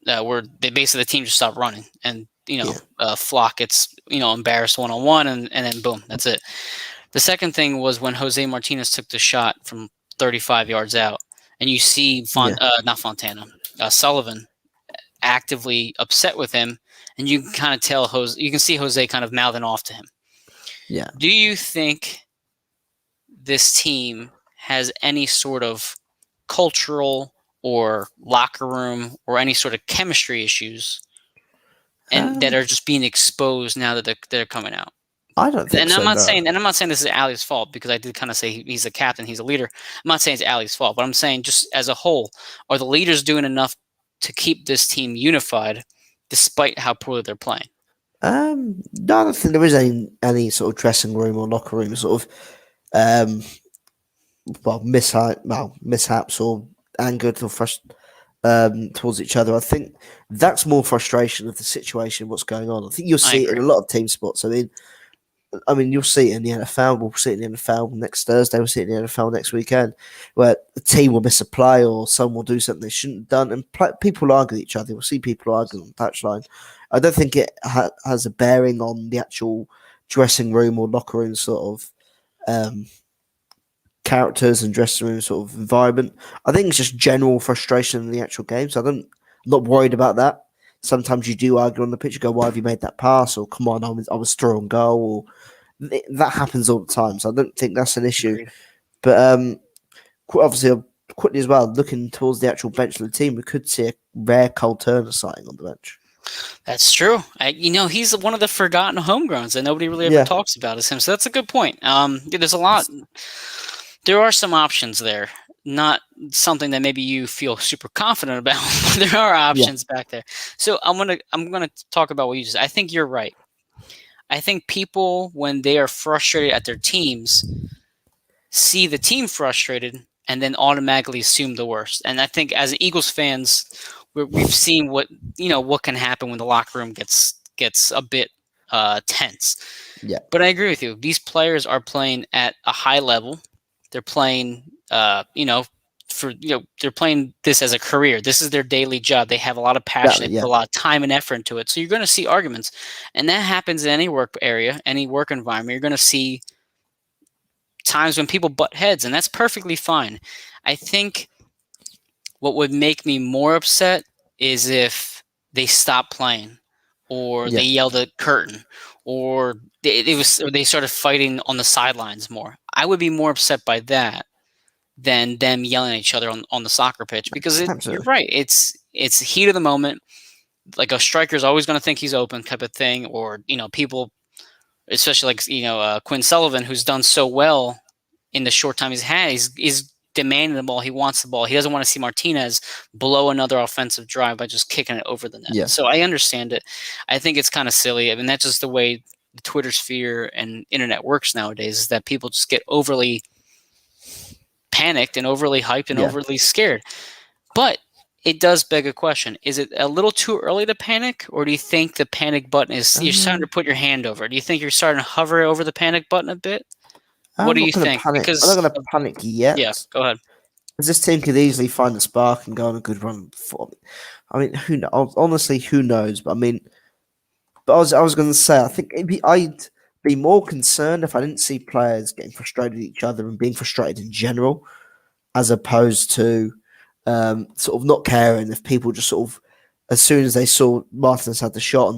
where they basically the team just stopped running, and Yeah. Flock gets embarrassed 1-on-1, and then boom, that's it. The second thing was when Jose Martinez took the shot from 35 yards out, and you see Yeah. not Fontana, Sullivan actively upset with him, and you can kind of tell you can see Jose kind of mouthing off to him. Yeah. Do you think this team has any sort of cultural or locker room or any sort of chemistry issues and that are just being exposed now that they're coming out? I don't think And so. I'm not No. saying this is Ali's fault, because I did kind of say he's a captain, he's a leader. I'm not saying it's Ali's fault, but I'm saying just as a whole, are the leaders doing enough to keep this team unified despite how poorly they're playing? No, I don't think there is any sort of dressing room or locker room sort of mishaps or anger towards each other. I think that's more frustration of the situation, what's going on. I think you'll I see it in agree. a lot of team sports. I mean, you'll see it in the NFL. We'll see it in the NFL next Thursday. We'll see it in the NFL next weekend, where the team will miss a play or someone will do something they shouldn't have done, and people argue with each other. We'll see people argue on the touchline. I don't think it has a bearing on the actual dressing room or locker room sort of characters and dressing room sort of environment. I think it's just general frustration in the actual game. So I'm not worried about that. Sometimes you do argue on the pitch. You go, "Why have you made that pass?" Or "Come on, I was still on goal." Or that happens all the time. So I don't think that's an issue. Agreed. But obviously, quickly as well, looking towards the actual bench of the team, we could see a rare Cole Turner sighting on the bench. That's true. He's one of the forgotten homegrowns that nobody really ever Yeah. talks about as him. So that's a good point. There's a lot. There are some options there. Not something that maybe you feel super confident about, but there are options back there. So I'm gonna talk about what you just. I think you're right. I think people, when they are frustrated at their teams, see the team frustrated and then automatically assume the worst. And I think as Eagles fans, we've seen what can happen when the locker room gets a bit tense. Yeah. But I agree with you. These players are playing at a high level. They're playing, they're playing this as a career. This is their daily job. They have a lot of passion. They put a lot of time and effort into it. So you're going to see arguments, and that happens in any work area, any work environment. You're going to see times when people butt heads, and that's perfectly fine. I think what would make me more upset is if they stop playing, or they yelled at curtain, or they started fighting on the sidelines more. I would be more upset by that than them yelling at each other on the soccer pitch, because you're right. It's heat of the moment. Like a striker's always going to think he's open, type of thing, or people, especially like Quinn Sullivan, who's done so well in the short time he's had. He's demanding the ball. He wants the ball. He doesn't want to see Martinez blow another offensive drive by just kicking it over the net. Yeah. So I understand it. I think it's kind of silly. I mean, that's just the way the Twitter sphere and internet works nowadays, is that people just get overly panicked and overly hyped and overly scared. But it does beg a question. Is it a little too early to panic, or do you think the panic button is you're starting to Um, put your hand over it? Do you think you're starting to hover over the panic button a bit? What I'm do not you going to think? panic. I'm not Because going to panic yeah, yet. go ahead. Because this team could easily find a spark and go on a good run for me. I mean, who knows? Honestly, who knows? But I mean, I was going to say, I think I'd be more concerned if I didn't see players getting frustrated with each other and being frustrated in general, as opposed to sort of not caring if people just sort of, as soon as they saw Martinez had the shot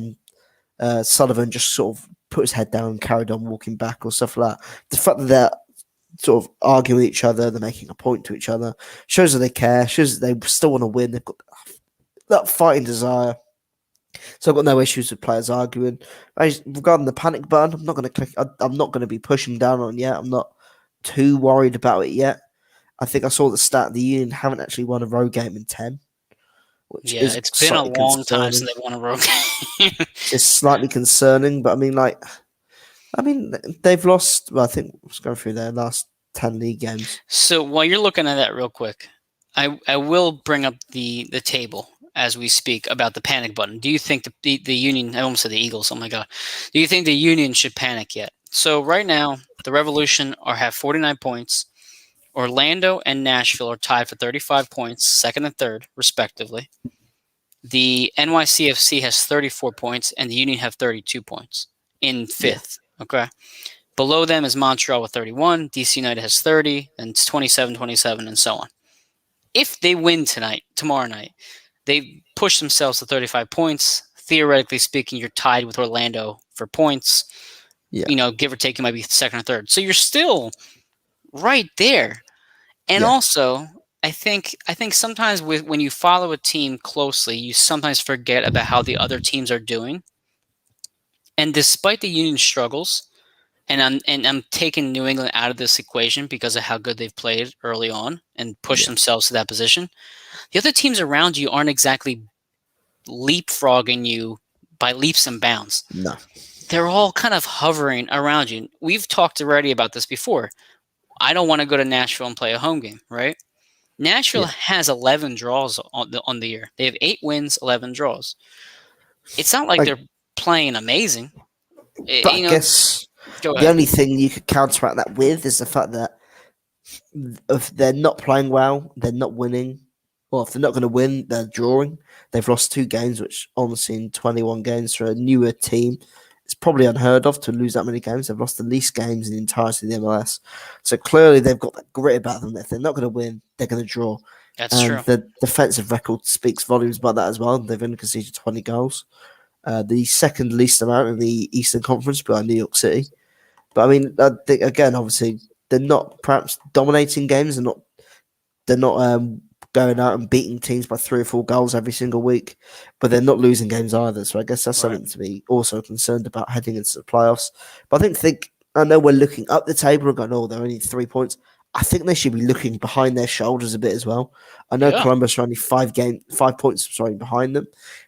and Sullivan just sort of put his head down and carried on walking back or stuff like that. The fact that they're sort of arguing with each other, they're making a point to each other, shows that they care, shows that they still want to win. They've got that fighting desire. So I've got no issues with players arguing. Regarding the panic button, I'm not going to click. I'm not going to be pushing down on it yet. I'm not too worried about it yet. I think I saw the stat the Union haven't actually won a road game in 10, which Yeah, is it's been a slightly long time concerning. since they've won a road game. It's slightly concerning, but I mean, they've lost. Well, I think let's go through their last 10 league games. So while you're looking at that real quick, I will bring up the table as we speak about the panic button. Do you think the Union? I almost said the Eagles. Oh my god! Do you think the Union should panic yet? So right now, the Revolution have 49 points. Orlando and Nashville are tied for 35 points, second and third, respectively. The NYCFC has 34 points, and the Union have 32 points in Yeah, fifth. Okay. Below them is Montreal with 31. DC United has 30, and it's 27, 27, and so on. If they win tomorrow night, they push themselves to 35 points. Theoretically speaking, you're tied with Orlando for points. yeah, Give or take, you might be second or third. So you're still right there. And yeah, also, I think sometimes when you follow a team closely, you sometimes forget about how the other teams are doing. And despite the Union struggles, and I'm taking New England out of this equation because of how good they've played early on and pushed yeah. themselves to that position. The other teams around you aren't exactly leapfrogging you by leaps and bounds. No, They're all kind of hovering around you. We've talked already about this before. I don't want to go to Nashville and play a home game, right? Nashville yeah. has 11 draws on the year. They have 8 wins, 11 draws. It's not like Like, they're playing amazing. but I You know, guess go the ahead. only thing you could counteract that with is the fact that if they're not playing well, they're not winning. Well, if they're not going to win, they're drawing. They've lost 2 games, which honestly, in 21 games for a newer team, it's probably unheard of to lose that many games. They've lost the least games in the entirety of the MLS. So clearly, they've got that grit about them. If they're not going to win, they're going to draw. That's And true. the defensive record speaks volumes about that as well. They've only conceded 20 goals. The second least amount in the Eastern Conference behind New York City. But I mean, I think, again, obviously, they're not perhaps dominating games. They're not going out and beating teams by 3 or 4 goals every single week, but they're not losing games either. So I guess that's Right. something to be also concerned about heading into the playoffs. But I know we're looking up the table and going, oh, they're only 3 points. I think they should be looking behind their shoulders a bit as well. I know Yeah. Columbus are only 5 points, sorry, behind them,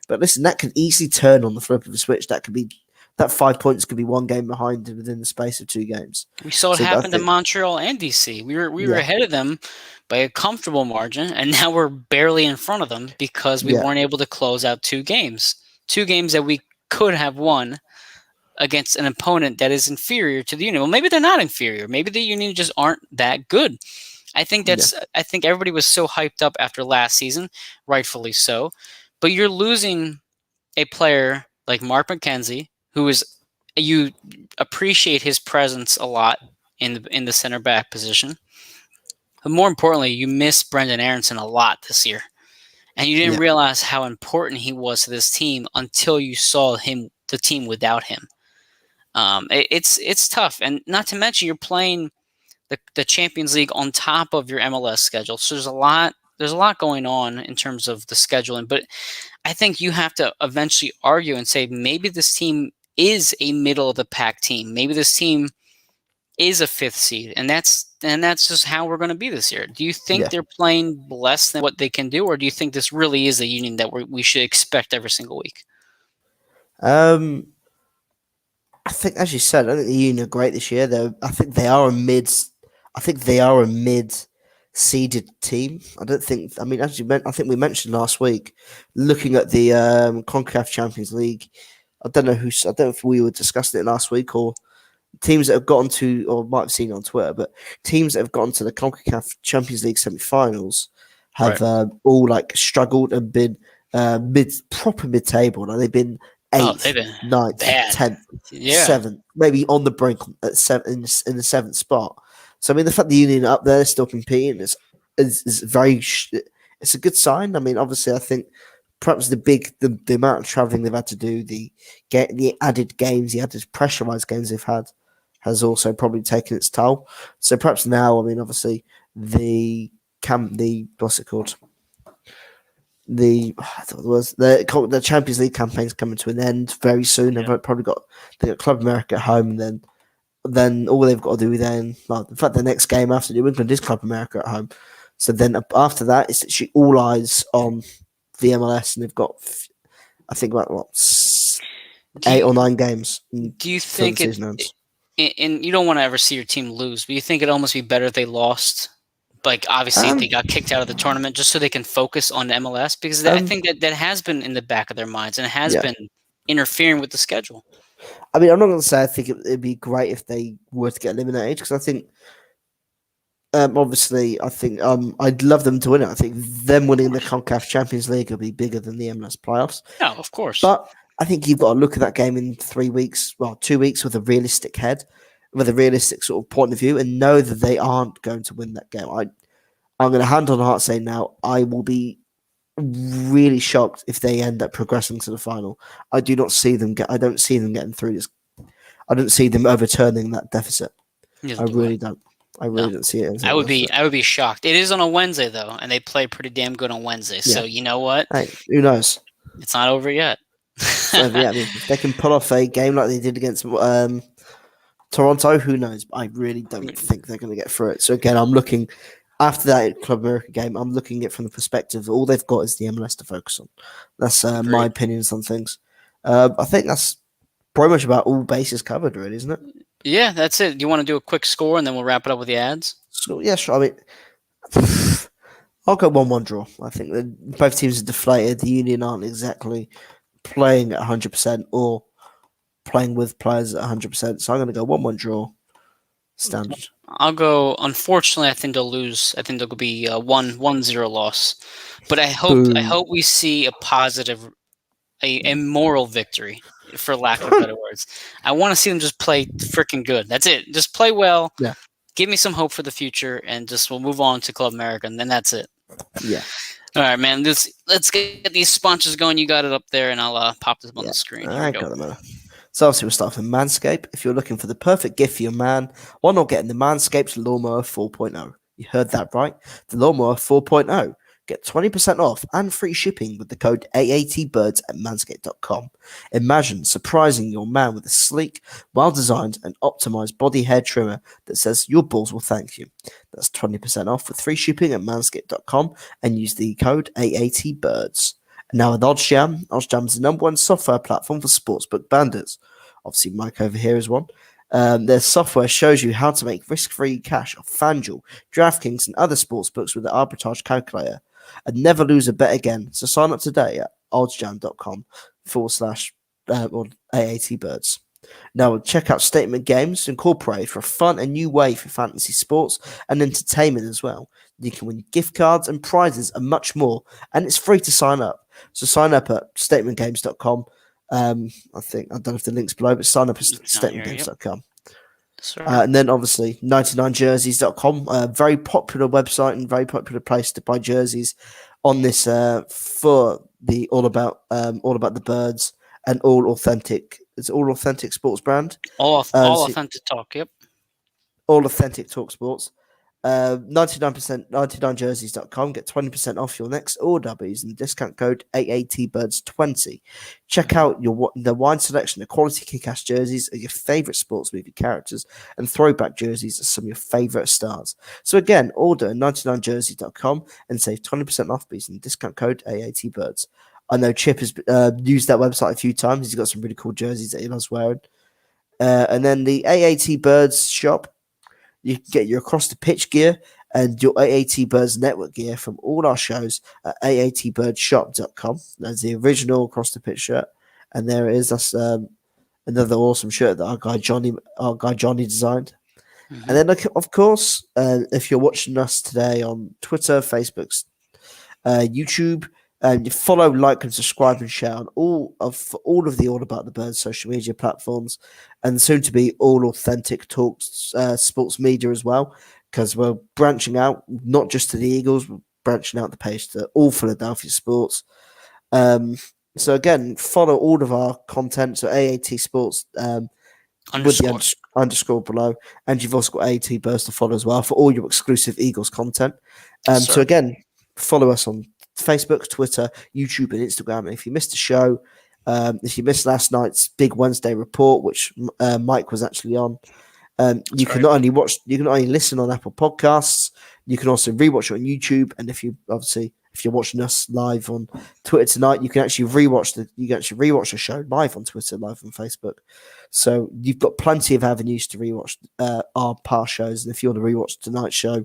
but listen, that could easily turn on the flip of a switch. That 5 points could be 1 game behind within the space of 2 games. We saw it So I happen to think, Montreal and DC. We were yeah, ahead of them by a comfortable margin, and now we're barely in front of them because we yeah, weren't able to close out 2 games. 2 games that we could have won against an opponent that is inferior to the Union. Well, maybe they're not inferior. Maybe the Union just aren't that good. yeah, I think everybody was so hyped up after last season, rightfully so. But you're losing a player like Mark McKenzie, who is you appreciate his presence a lot in the center back position. But more importantly, you miss Brendan Aronson a lot this year. And you didn't yeah, realize how important he was to this team until you saw the team without him. It's tough, and not to mention you're playing the Champions League on top of your MLS schedule. So there's a lot going on in terms of the scheduling. But I think you have to eventually argue and say maybe this team is a middle of the pack team. Maybe this team is a fifth seed, and that's just how we're going to be this year. Do you think yeah. they're playing less than what they can do, or do you think this really is a Union that we should expect every single week? Um, I think, as you said, I think the Union are great this year. I think they are a mid. I think they are a mid seeded team. I don't think. I mean, I think we mentioned last week, looking at the CONCACAF Champions League. I don't know who. I don't know if we were discussing it last week or teams that have gotten to, or might have seen it on Twitter, but teams that have gotten to the CONCACAF Champions League semi-finals have Right. all like struggled and been proper mid-table. Like they've been Oh, they've eighth, been ninth, bad. 10th, Yeah. 7th, maybe on the brink at in the 7th spot. So I mean, the fact the Union are up there still competing is very. It's a good sign. I mean, obviously, I think perhaps the amount of travelling they've had to do, the added games, the added pressurized games they've had, has also probably taken its toll. So perhaps now, I mean, obviously, the what's it called? I thought it was the Champions League campaign's coming to an end very soon. Yeah. They've probably got Club America at home, and then all they've got to do then, well, in fact, the next game after New England is Club America at home. So then after that, it's actually all eyes on the MLS, and they've got, I think, about what, Do 8 you, or 9 games do you till the think season ends. and you don't want to ever see your team lose, but you think it'd almost be better if they lost? Like, obviously, they got kicked out of the tournament just so they can focus on the MLS, because I think that has been in the back of their minds and it has been interfering with the schedule. I mean, I'm not going to say I think it'd be great if they were to get eliminated, because I think, obviously, I think I'd love them to win it. I think them winning the CONCACAF Champions League will be bigger than the MLS playoffs. No, of course. But I think you've got to look at that game in 2 weeks with a realistic with a realistic sort of point of view, and know that they aren't going to win that game. I'm going to hand on heart say now, I will be really shocked if they end up progressing to the final. I don't see them getting through this. I don't see them overturning that deficit. I really don't. I really don't see it. I would be shocked. It is on a Wednesday though, and they play pretty damn good on Wednesday. Yeah. So you know what? Hey, who knows? It's not over yet. So, yeah, I mean, if they can pull off a game like they did against Toronto, who knows? But I really don't think they're going to get through it. So again, I'm looking after that Club America game. I'm looking at it from the perspective that all they've got is the MLS to focus on. That's my opinions on things. I think that's pretty much about all bases covered, really, isn't it? Yeah, that's it. Do you want to do a quick score and then we'll wrap it up with the ads? So yeah, sure. I mean, I'll go 1-1 draw. I think that both teams are deflated. The Union aren't exactly playing at 100% or playing with players at 100%. So I'm going to go 1-1 draw. Standard. I'll go. Unfortunately, I think they'll lose. I think there'll be a 1-0 loss. But I hope we see a positive, a moral victory, for lack of better words. I want to see them just play freaking good. That's it. Just play well. Yeah. Give me some hope for the future, and just we'll move on to Club America, and then that's it. Yeah. All right, man. Let's get these sponsors going. You got it up there, and I'll pop this up on the screen. I got them. So obviously we'll start with Manscaped. If you're looking for the perfect gift for your man, why not get in the Manscaped Lawnmower 4.0? You heard that right. The Lawnmower 4.0. Get 20% off and free shipping with the code AATBirds at manscaped.com. Imagine surprising your man with a sleek, well-designed and optimized body hair trimmer that says your balls will thank you. That's 20% off with free shipping at manscaped.com and use the code AATBirds. And now with OddsJam, OddsJam is the number one software platform for sportsbook bandits. Obviously, Mike over here is one. Their software shows you how to make risk-free cash off FanDuel, DraftKings, and other sportsbooks with the arbitrage calculator. And never lose a bet again. So sign up today at oddsjam.com/AATBirds. Now check out Statement Games Incorporated for a fun and new way for fantasy sports and entertainment as well. You can win gift cards and prizes and much more, and it's free to sign up. So sign up at statementgames.com. I don't know if the link's below, but sign up at statementgames.com. And then obviously 99jerseys.com, a very popular website and very popular place to buy jerseys on this for the all about the birds and all authentic. It's all authentic sports brand. All authentic talk. Yep. All authentic talk sports. 99jerseys.com. Get 20% off your next order by using the discount code AATBirds20. Check out the wide selection of quality kick-ass jerseys of your favorite sports movie characters and throwback jerseys of some of your favorite stars. So again, order at 99jerseys.com and save 20% off by using the discount code AATBirds. I know Chip has used that website a few times. He's got some really cool jerseys that he loves wearing. And then the AAT Birds shop. You can get your across the pitch gear and your AAT Birds network gear from all our shows at aatbirdshop.com. That's the original across the pitch shirt, and there it is. That's another awesome shirt that our guy Johnny designed. And then, of course, if you're watching us today on Twitter, Facebook, YouTube, you follow, like, and subscribe and share on all of the All About the Birds social media platforms, and soon to be All Authentic Talks sports media as well, because we're branching out not just to the Eagles, we're branching out the page to all Philadelphia sports. So again, follow all of our content. So AAT Sports with the underscore below, and you've also got AAT Birds to follow as well for all your exclusive Eagles content. So again, follow us on Facebook, Twitter, YouTube, and Instagram. And if you missed the show, if you missed last night's Big Wednesday report, which Mike was actually on, you can not only listen on Apple Podcasts, you can also rewatch it on YouTube. And if you're watching us live on Twitter tonight, you can actually rewatch the show live on Twitter, live on Facebook. So you've got plenty of avenues to rewatch our past shows. And if you want to rewatch tonight's show,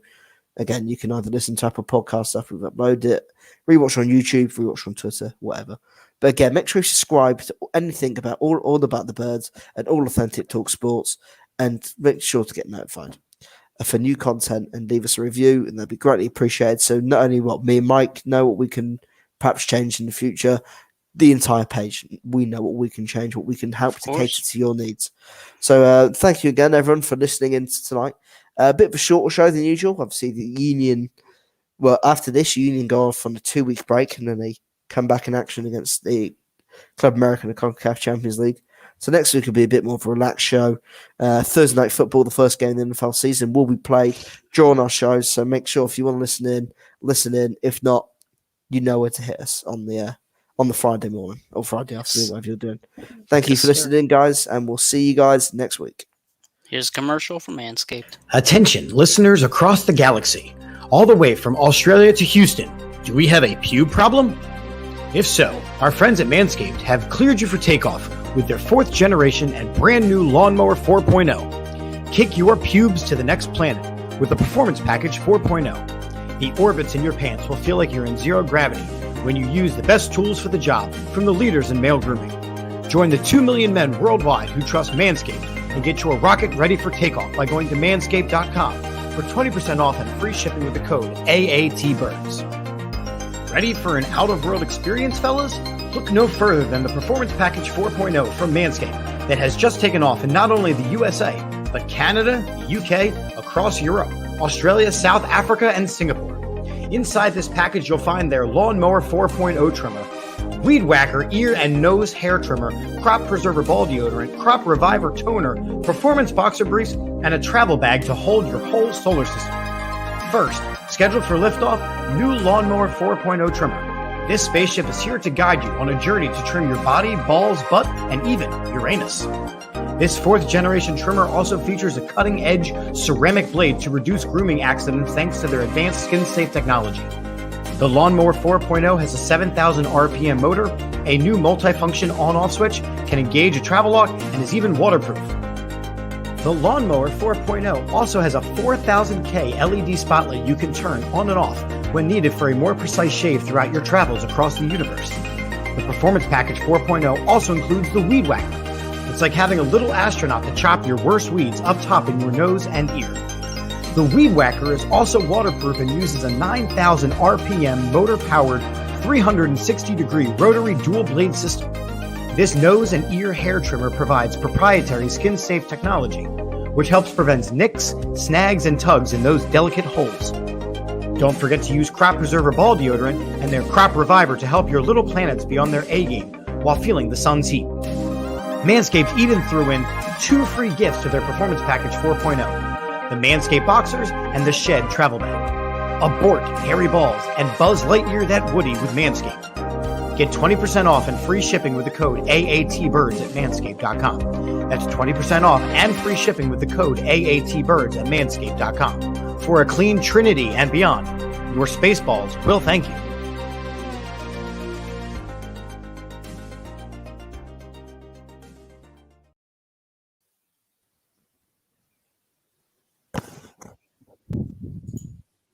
again, you can either listen to Apple Podcasts after we've uploaded it, rewatch on YouTube, rewatch on Twitter, whatever. But again, make sure you subscribe to anything about all about the Birds and All Authentic Talk Sports, and make sure to get notified for new content and leave us a review, and that'd be greatly appreciated. So not only what me and Mike know what we can perhaps change in the future, the entire page, we know what we can change, what we can help to cater to your needs. So thank you again, everyone, for listening in tonight. A bit of a shorter show than usual. Obviously, the Union, after this, Union go off on a 2-week break, and then they come back in action against the Club America and the CONCACAF Champions League. So next week will be a bit more of a relaxed show. Thursday Night Football, the first game in the NFL season, will be played during our shows. So make sure if you want to listen in. If not, you know where to hit us on the Friday morning or Friday afternoon, whatever you're doing. Thank you for listening, guys, and we'll see you guys next week. Here's a commercial from Manscaped. Attention, listeners across the galaxy, all the way from Australia to Houston. Do we have a pube problem? If so, our friends at Manscaped have cleared you for takeoff with their 4th generation and brand new Lawnmower 4.0. Kick your pubes to the next planet with the Performance Package 4.0. The orbits in your pants will feel like you're in zero gravity when you use the best tools for the job from the leaders in male grooming. Join the 2 million men worldwide who trust Manscaped and get your rocket ready for takeoff by going to manscaped.com for 20% off and free shipping with the code AATBirds. Ready for an out-of-world experience, fellas? Look no further than the Performance Package 4.0 from Manscaped that has just taken off in not only the USA, but Canada, the UK, across Europe, Australia, South Africa, and Singapore. Inside this package, you'll find their Lawnmower 4.0 trimmer, Weed Whacker ear and nose hair trimmer, Crop Preserver ball deodorant, Crop Reviver toner, Performance boxer briefs, and a travel bag to hold your whole solar system. First, scheduled for liftoff, new Lawnmower 4.0 trimmer. This spaceship is here to guide you on a journey to trim your body, balls, butt, and even Uranus. This 4th generation trimmer also features a cutting-edge ceramic blade to reduce grooming accidents thanks to their advanced skin-safe technology. The Lawnmower 4.0 has a 7,000 RPM motor, a new multifunction on-off switch, can engage a travel lock, and is even waterproof. The Lawnmower 4.0 also has a 4000K LED spotlight you can turn on and off when needed for a more precise shave throughout your travels across the universe. The Performance Package 4.0 also includes the Weed Whacker. It's like having a little astronaut to chop your worst weeds up top in your nose and ear. The Weed Whacker is also waterproof and uses a 9,000 RPM motor-powered 360-degree rotary dual-blade system. This nose and ear hair trimmer provides proprietary skin-safe technology, which helps prevent nicks, snags, and tugs in those delicate holes. Don't forget to use Crop Preserver ball deodorant and their Crop Reviver to help your little planets be on their A-game while feeling the sun's heat. Manscaped even threw in 2 free gifts to their Performance Package 4.0, the Manscaped Boxers and the Shed Travel Bag. Abort hairy balls and Buzz Lightyear that Woody with Manscaped. Get 20% off and free shipping with the code AATBirds at manscaped.com. That's 20% off and free shipping with the code AATBirds at manscaped.com. For a clean trinity and beyond, your Spaceballs will thank you.